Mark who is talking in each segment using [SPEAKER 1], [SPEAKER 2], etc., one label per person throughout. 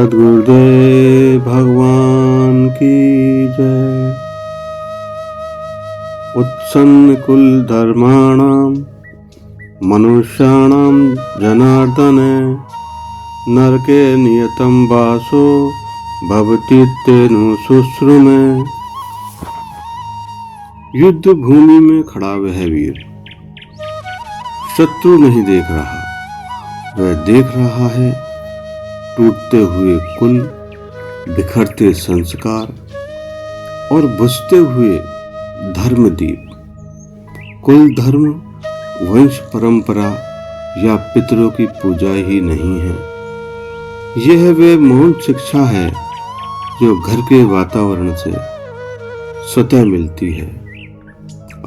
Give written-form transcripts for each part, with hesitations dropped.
[SPEAKER 1] सद्गुरुदेव भगवान की जय। उत्सन्न कुल धर्माणाम मनुष्याणाम जनार्दन नरके नियतम वासो भवति तेनु शुश्रुमे। युद्ध भूमि में खड़ा वह वीर शत्रु नहीं देख रहा, वह देख रहा है टूटते हुए कुल, बिखरते संस्कार और बुझते हुए धर्मदीप। कुल धर्म वंश परंपरा या पितरों की पूजा ही नहीं है, यह वे मौन शिक्षा है जो घर के वातावरण से स्वतः मिलती है।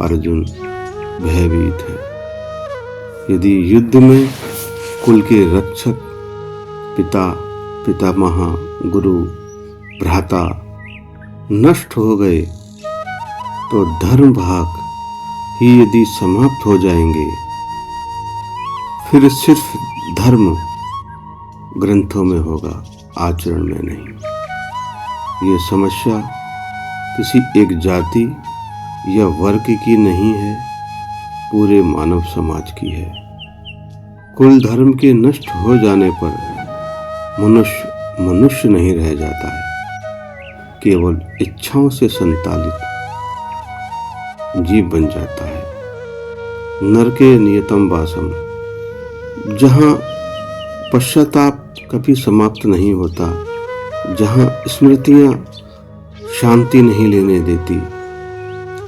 [SPEAKER 1] अर्जुन भयभीत है। यदि युद्ध में कुल के रक्षक पिता, पितामह, गुरु, भ्राता नष्ट हो गए तो धर्म भाग ही यदि समाप्त हो जाएंगे, फिर सिर्फ धर्म ग्रंथों में होगा, आचरण में नहीं। ये समस्या किसी एक जाति या वर्ग की नहीं है, पूरे मानव समाज की है। कुल धर्म के नष्ट हो जाने पर मनुष्य मनुष्य नहीं रह जाता है, केवल इच्छाओं से संचालित जीव बन जाता है। नरके नियतम वासम, जहाँ पश्चाताप कभी समाप्त नहीं होता, जहाँ स्मृतियाँ शांति नहीं लेने देती,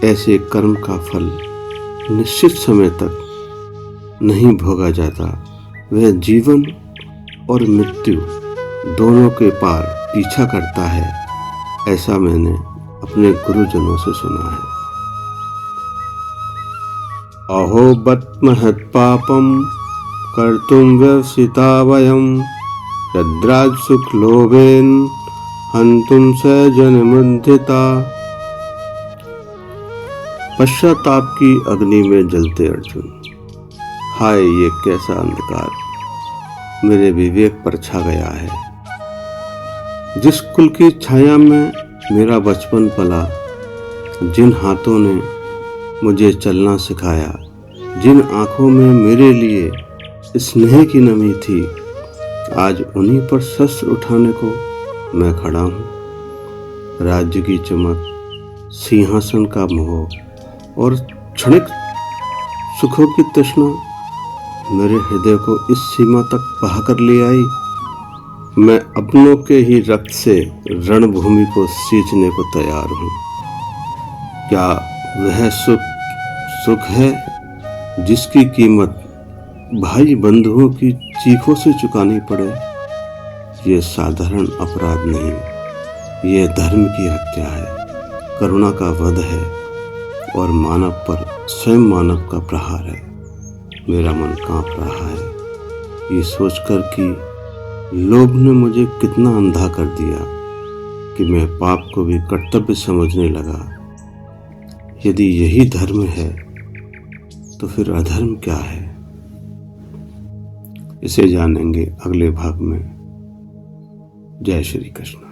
[SPEAKER 1] ऐसे कर्म का फल निश्चित समय तक नहीं भोगा जाता। वह जीवन और मृत्यु दोनों के पार पीछा करता है, ऐसा मैंने अपने गुरुजनों से सुना है। अहो बत महत् पापम कर्तुम व्यवसिता वयम यद्राज सुख लोभेन हंतुम स जनमुद्धिता। पश्चाताप की अग्नि में जलते अर्जुन, हाय ये कैसा अंधकार मेरे विवेक पर छा गया है। जिस कुल की छाया में मेरा बचपन पला, जिन हाथों ने मुझे चलना सिखाया, जिन आंखों में मेरे लिए स्नेह की नमी थी, आज उन्हीं पर शस्त्र उठाने को मैं खड़ा हूँ। राज्य की चमक, सिंहासन का मोह और क्षणिक सुखों की तृष्णा मेरे हृदय को इस सीमा तक बहा कर ले आई। मैं अपनों के ही रक्त से रणभूमि को सींचने को तैयार हूँ। क्या वह सुख है जिसकी कीमत भाई बंधुओं की चीखों से चुकानी पड़े? ये साधारण अपराध नहीं, यह धर्म की हत्या है, करुणा का वध है और मानव पर स्वयं मानव का प्रहार है। मेरा मन कांप रहा है ये सोचकर कि लोभ ने मुझे कितना अंधा कर दिया कि मैं पाप को भी कर्तव्य समझने लगा। यदि यही धर्म है तो फिर अधर्म क्या है? इसे जानेंगे अगले भाग में। जय श्री कृष्ण।